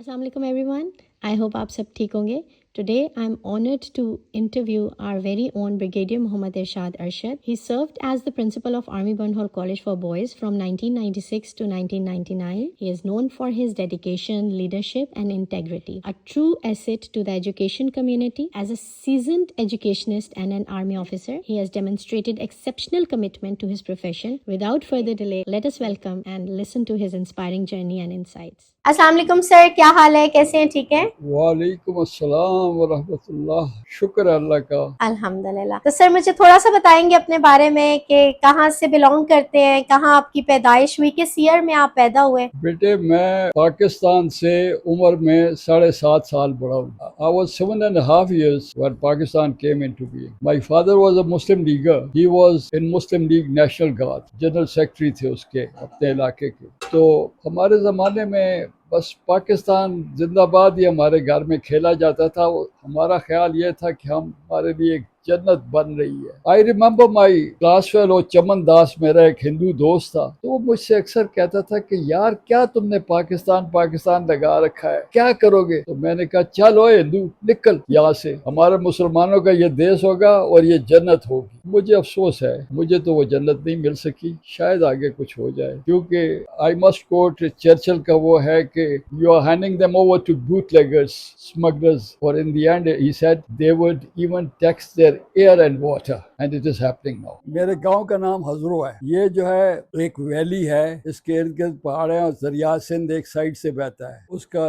Assalamu alaikum everyone. I hope आप सब ठीक होंगे. Today I'm honored to interview our very own Brigadier Muhammad Irshad Arshad. He served as the principal of Army Burnhall College for Boys from 1996 to 1999. He is known for his dedication, leadership and integrity. A true asset to the education community. As a seasoned educationist and an army officer, he has demonstrated exceptional commitment to his profession. Without further delay, let us welcome and listen to his inspiring journey and insights. अस्सलाम वालेकुम sir, क्या हाल है, कैसे हैं, ठीक हैं? वालेकुम अस्सलाम व रहमतुल्लाह। शुक्र है अल्लाह का। अल्हम्दुलिल्लाह। तो सर मुझे थोड़ा सा बताएंगे अपने बारे में कि कहाँ से बिलोंग करते हैं, कहाँ आपकी पैदाइश हुई, किस ईयर में आप पैदा हुए? बेटे मैं पाकिस्तान से उम्र में 7.5 साल बड़ा हूँ। I was 7.5 years when Pakistan came into being. My father was a Muslim leaguer. He was in Muslim League National Guard. General secretary थे उसके अपने इलाके के। तो हमारे ज़माने में बस पाकिस्तान जिंदाबाद ही हमारे घर में खेला जाता था। हमारा ख्याल ये था कि हम हमारे लिए एक जन्नत बन रही है। I remember my class fellow Chaman Das, मेरा एक हिंदू दोस्त था, तो वो मुझसे अक्सर कहता था कि यार क्या तुमने पाकिस्तान पाकिस्तान लगा रखा है, क्या करोगे? तो मैंने कहा चलो हिंदू निकल यहाँ से, हमारे मुसलमानों का ये देश होगा और ये जन्नत होगी। मुझे अफसोस है, मुझे तो वो जन्नत नहीं मिल सकी, शायद आगे कुछ हो जाए, क्योंकि आई मस्ट कोट चर्चिल का वो है कि you are handing them over to bootleggers, smugglers, और in the end he said they would even tax their air and water and it is happening now. मेरे गांव का नाम हजरो है। ये जो है एक वैली है, इसके इर्द गिर्द पहाड़ है और दरिया सिंध एक साइड से बहता है। उसका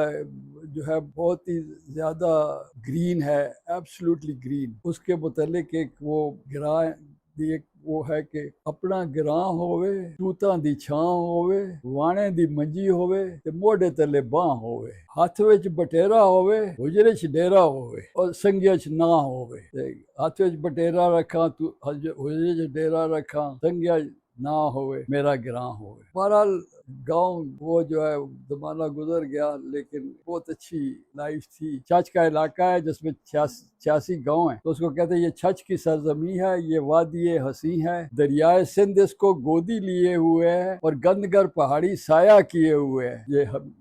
जो है बहुत ही ज्यादा ग्रीन है, एब्सोल्युटली ग्रीन। उसके मुतालिक एक वो गिरा दी एक वो है कि अपना गिरां होवे, तूतां दी छां होवे, वाणे दी मंजी होवे ते मोढे तले बां होवे, हथ विच बटेरा होवे, हुजरे च डेरा होवे और संगिया च ना होवे। ते हथ विच बटेरा रखा, तू हुजरे च डेरा रखा, संगिया ना होवे, मेरा गिरां होवे। बहरहाल गांव वो जो है जमाना गुजर गया, लेकिन बहुत अच्छी लाइफ थी। छछ का इलाका है जिसमें 86 गांव हैं, तो उसको कहते हैं ये छछ की सरजमी है, ये वादी हसी है, दरियाए सिंध इसको गोदी लिए हुए है और गंदगर पहाड़ी साया किए हुए है।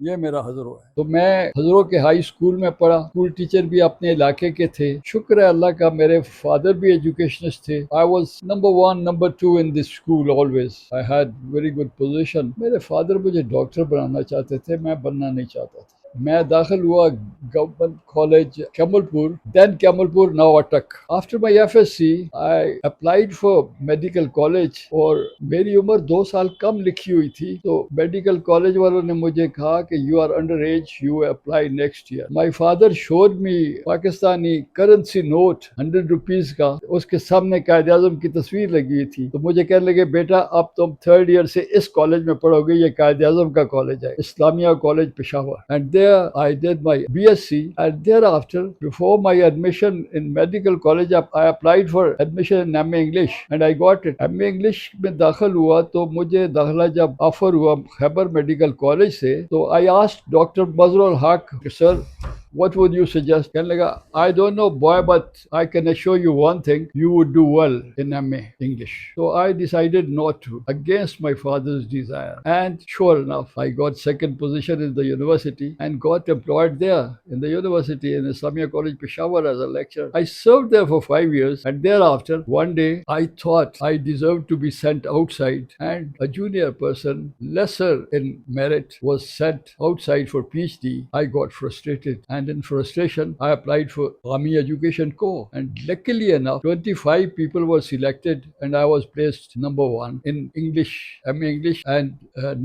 ये मेरा हजरो है। तो मैं हजरो के हाई स्कूल में पढ़ा। स्कूल टीचर भी अपने इलाके के थे। शुक्र है अल्लाह का, मेरे फादर भी एजुकेशनिस्ट थे। I was number 1 number 2 in this school always. I had very good position. मेरे फादर मुझे डॉक्टर बनाना चाहते थे, मैं बनना नहीं चाहता था। मैं दाखिल हुआ गवर्नमेंट कॉलेज कैमलपुर, देन कैमलपुर, नाउ अटक। After my FSc I applied for medical college, और मेरी उम्र 2 साल कम लिखी हुई थी, तो मेडिकल कॉलेज वालों ने मुझे कहा कि you are under age, you apply next year. My father showed me Pakistani currency note 100 rupees का, उसके सामने कायद आजम की तस्वीर लगी हुई थी। तो मुझे कहने लगे बेटा अब तुम 3rd ईयर से इस कॉलेज में पढ़ोगे, ये कायद आजम का कॉलेज है, Islamia college Peshawar. And there I did my BSc, and thereafter, before my admission in medical college, I applied for admission in MA English and I got it. MA English में दाखिल हुआ तो मुझे दाखिला जब ऑफर हुआ खैबर मेडिकल कॉलेज से, तो I asked Dr. Mazrul Haq, sir, what would you suggest? कहने लगा I don't know boy, but I can assure you one thing, you would do well in MA English. So I decided not to, against my father's desire, and sure enough I got second position in the university and got employed there in the university in Islamia College Peshawar as a lecturer. I served there for 5 years, and thereafter one day I thought I deserved to be sent outside, and a junior person lesser in merit was sent outside for PhD. I got frustrated, and in frustration I applied for Army Education Corps, and luckily enough 25 people were selected and I was placed number 1 in English, MA English, and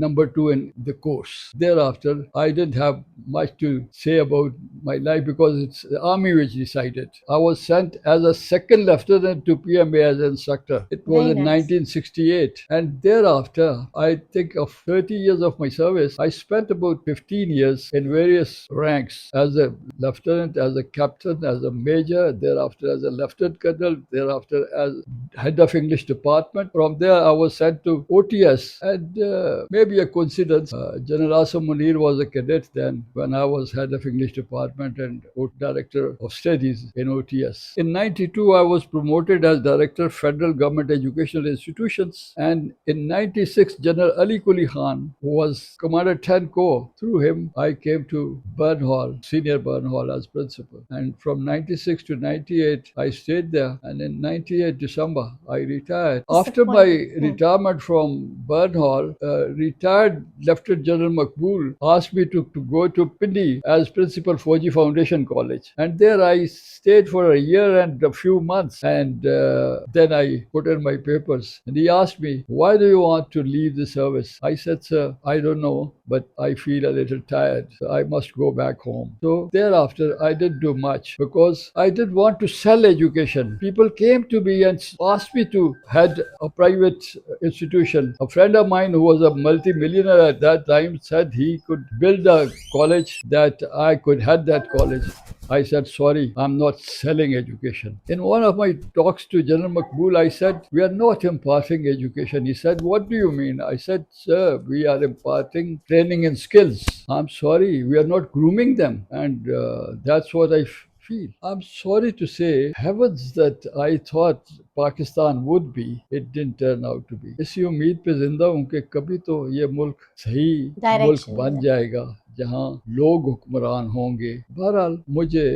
number 2 in the course. Thereafter I didn't have much to say about my life because it's the army which decided. I was sent as a second lieutenant to PMA as an instructor. It was Very in nice. 1968, and thereafter I think of 30 years of my service, I spent about 15 years in various ranks as a a lieutenant, as a captain, as a major, thereafter as a lieutenant colonel, thereafter as head of English department. From there, I was sent to OTS, and maybe a coincidence. General Asim Munir was a cadet then when I was head of English department and director of studies in OTS. In '92, I was promoted as director of federal government educational institutions, and in '96, General Ali Kuli Khan, who was Commander 10 Corps, through him, I came to Burnhall, senior Burnhall as principal. And from '96 to '98, I stayed there. And in '98 December, I retired. After my retirement from Burnhall, retired Lieutenant General Makbul asked me to go to Pindi as principal Fauji Foundation College. And there I stayed for a year and a few months. And then I put in my papers. And he asked me, why do you want to leave the service? I said, sir, I don't know, but I feel a little tired. So I must go back home. So thereafter, I didn't do much because I didn't want to sell education. People came to me and asked me to head a private institution. A friend of mine who was a multi-millionaire at that time said he could build a college that I could head that college. I said, sorry, I'm not selling education. In one of my talks to General Makbul, I said, we are not imparting education. He said, what do you mean? I said, sir, we are imparting training and skills. I'm sorry, we are not grooming them. And that's what I feel. I'm sorry to say, heavens that I thought Pakistan would be, it didn't turn out to be. इसी उम्मीद पे जिंदा हूँ कि कभी तो ये मुल्क सही मुल्क बन जाएगा जहाँ लोग हुक्मरान होंगे. बहरहाल मुझे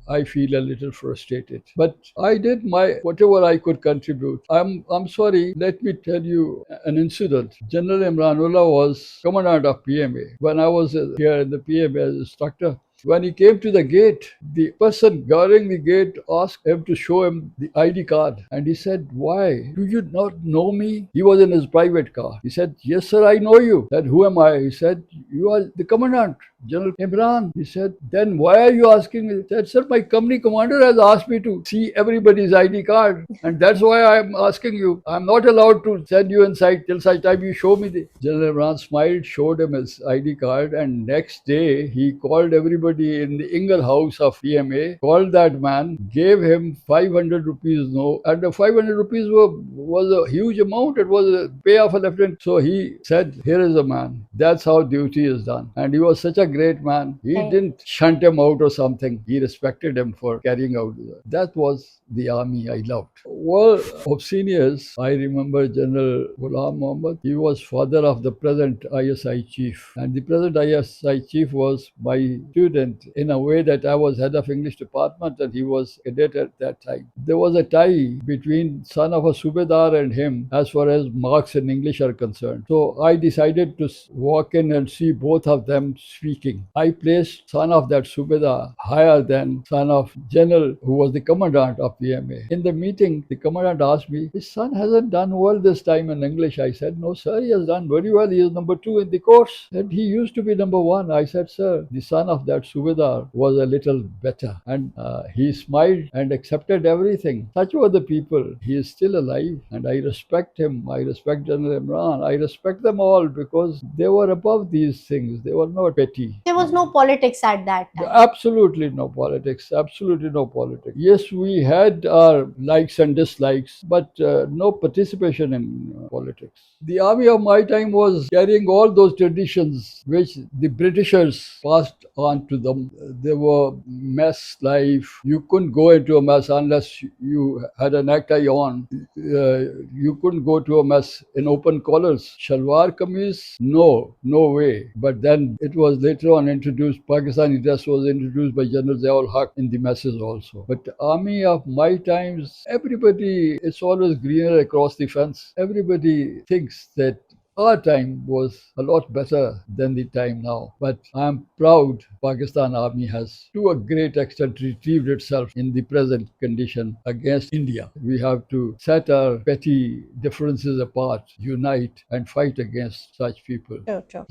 I feel a little frustrated. But I did whatever I could contribute. I'm sorry, let me tell you an incident. General Imranullah was commandant of PMA. When I was here in the PMA as instructor, when he came to the gate, the person guarding the gate asked him to show him the ID card. And he said, why? Do you not know me? He was in his private car. He said, yes, sir, I know you. He said, who am I? He said, you are the commandant, General Imran. He said, then why are you asking me? He said, sir, my company commander has asked me to see everybody's ID card. And that's why I'm asking you. I'm not allowed to send you inside till such time you show me the. General Imran smiled, showed him his ID card. And next day, he called everybody in the Ingle house of PMA, called that man, gave him 500 rupees note, and the 500 rupees was a huge amount. It was a pay of a lieutenant. So he said, here is a man. That's how duty is done. And he was such a great man. He didn't shunt him out or something. He respected him for carrying out that was the army I loved. Well, of seniors, I remember General Ghulam Muhammad. He was father of the present ISI chief. And the present ISI chief was my student in a way that I was head of English department and he was cadet at that time. There was a tie between son of a Subedar and him as far as marks in English are concerned. So I decided to walk in and see both of them speaking. I placed son of that Subedar higher than son of General who was the commandant of PMA. In the meeting, the commandant asked me, his son hasn't done well this time in English. I said, no, sir, he has done very well. He is number 2 in the course. And he used to be number 1. I said, sir, the son of that Subedar was a little better. And he smiled and accepted everything. Such were the people. He is still alive and I respect him. I respect General Imran. I respect them all because they were above these things. They were not petty. There was no politics at that time. Absolutely no politics. Absolutely no politics. Yes, we had our likes and dislikes, but no participation in politics. The army of my time was carrying all those traditions which the Britishers passed on to them. There were mess life. You couldn't go into a mess unless you had a necktie on. You couldn't go to a mess in open collars. Shalwar kameez? No way. But then it was later on introduced. Pakistani dress was introduced by General Ziaul Haq in the messes also. But the army of my times, everybody, it's always greener across the fence. Everybody thinks that our time was a lot better than the time now. But I'm proud Pakistan Army has, to a great extent, retrieved itself in the present condition against India. We have to set our petty differences apart, unite and fight against such people. True.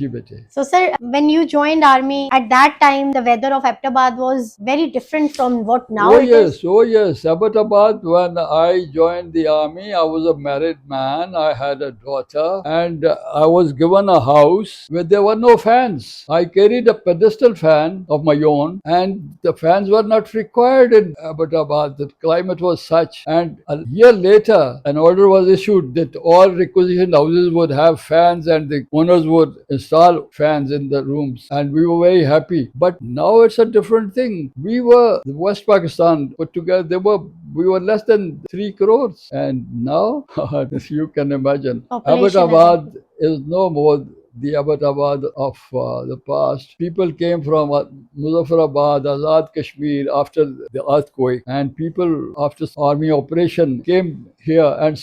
So, sir, when you joined army, at that time, the weather of Abbottabad was very different from what now it is. Oh yes. Abbottabad, when I joined the army, I was a married man. I had a daughter and I was given a house where there were no fans. I carried a pedestal fan of my own, and the fans were not required in Abbottabad. The climate was such. And a year later, an order was issued that all requisitioned houses would have fans and the owners would install fans in the rooms. And we were very happy. But now it's a different thing. We were, West Pakistan put together, we were less than 3 crores. And now, you can imagine, Population Abbottabad is no more the Abbottabad of the past. People came from Muzaffarabad, Azad Kashmir after the earthquake, and people after army operation came here and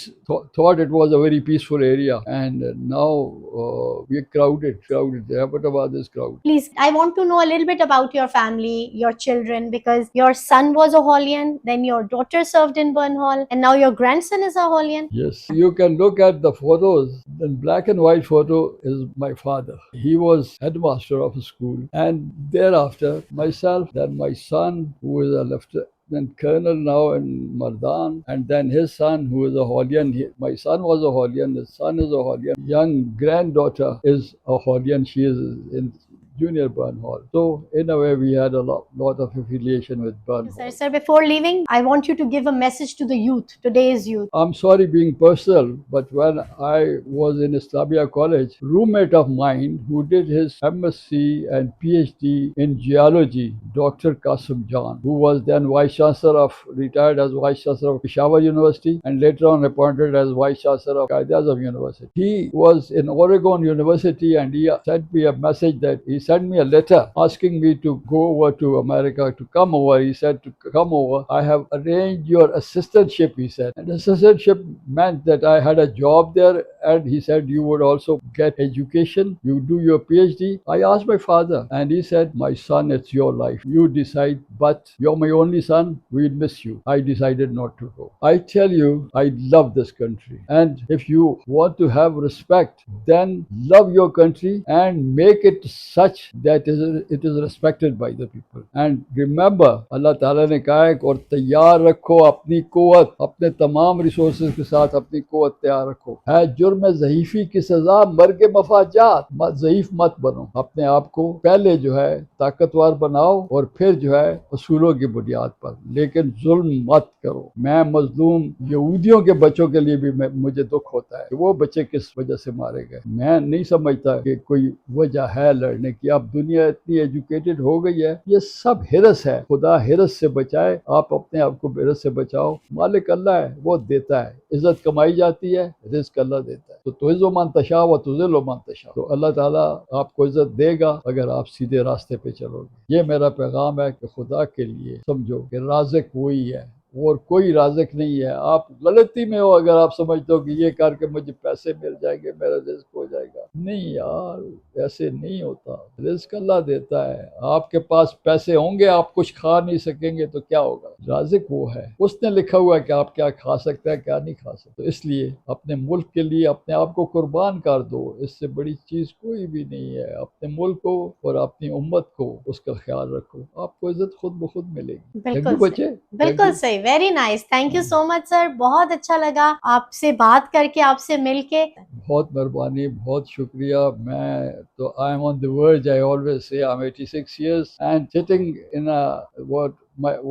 thought it was a very peaceful area. And now we're crowded. The Abbottabad is crowded. Please, I want to know a little bit about your family, your children, because your son was a Holian, then your daughter served in Burnhall, and now your grandson is a Holian. Yes, you can look at the photos. The black and white photo is my father. He was headmaster of a school, and thereafter myself, then my son, who is a lieutenant colonel now in Mardan, and then his son, who is a Holian. My son was a Holian, his son is a Holian. Young granddaughter is a Holian. She is in Junior Burnhall. So in a way, we had a lot of affiliation with Burnhall. Sir, before leaving, I want you to give a message to the youth, today's youth. I'm sorry being personal, but when I was in Islamia College, roommate of mine who did his MSc and PhD in geology, Dr. Qasim Jan, who was then Vice Chancellor retired as Vice Chancellor of Peshawar University and later on appointed as Vice Chancellor of Qaid-e-Azam University. He was in Oregon University and he sent me a message that he sent me a letter asking me to go over to America, to come over. He said to come over. I have arranged your assistantship, he said. And assistantship meant that I had a job there, and he said you would also get education, you do your PhD. I asked my father and he said, my son, it's your life. You decide, but you're my only son, we'll miss you. I decided not to go. I tell you, I love this country. And if you want to have respect, then love your country and make it such that it is respected by the people. And remember, Allah Ta'ala ने कहा है और तैयार रखो अपनी कुव्वत, अपने तमाम resources के साथ अपनी कुव्वत तैयार रखो। है जुर्म ज़ईफ़ी की सजा मर्ग मफाजात, ज़ईफ मत बनो। अपने आप को पहले जो है ताकतवर बनाओ और फिर जो है उसूलों की बुनियाद पर, लेकिन जुल्म मत करो। मैं मजलूम यहूदियों के बच्चों के लिए भी मुझे दुख होता है कि वो बच्चे किस वजह से मारे गए। मैं नहीं समझता कि कोई वजह है लड़ने की। अब दुनिया इतनी एजुकेटेड हो गई है, ये सब हिरस है। खुदा हिरस से बचाए, आप अपने आप को हिरस से बचाओ। मालिक अल्लाह है, वो देता है। इज्जत कमाई जाती है, रिज़्क अल्लाह देता है। तो तुइज़्ज़ु मन तशा व तुज़िल्लु मन तशा। तो अल्लाह ताला आपको इज्जत देगा अगर आप सीधे रास्ते पे चलोगे। ये मेरा पैगाम है कि खुदा के लिए समझो कि राज़िक वही है और कोई राज़िक नहीं है। आप गलती में हो अगर आप समझते हो कि ये करके मुझे पैसे मिल जाएंगे, मेरा रिज़्क हो जाएगा। नहीं यार, ऐसे नहीं होता। रिज़्क अल्लाह देता है। आपके पास पैसे होंगे, आप कुछ खा नहीं सकेंगे तो क्या होगा? राज़िक वो है, उसने लिखा हुआ है कि आप क्या खा सकते हैं, क्या नहीं खा सकते। तो इसलिए अपने मुल्क के लिए अपने आप को कुर्बान कर दो, इससे बड़ी चीज़ कोई भी नहीं है। अपने मुल्क को और अपनी उम्मत को उसका ख्याल रखो, आपको इज्जत खुद ब खुद मिलेगी। बिल्कुल बच्चे, बिल्कुल सही, very nice, thank you so much sir. बहुत अच्छा लगा आपसे बात करके, आपसे मिलके। बहुत मेहरबानी, बहुत शुक्रिया। मैं तो I am on the verge, I always say I am 86 years and sitting in a what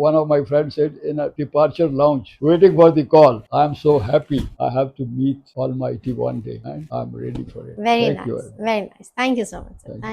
one of my friends said, in a departure lounge waiting for the call. I am so happy. I have to meet Almighty one day and I'm ready for it. Very Thank nice, you. very nice. Thank you so much sir. Thank you.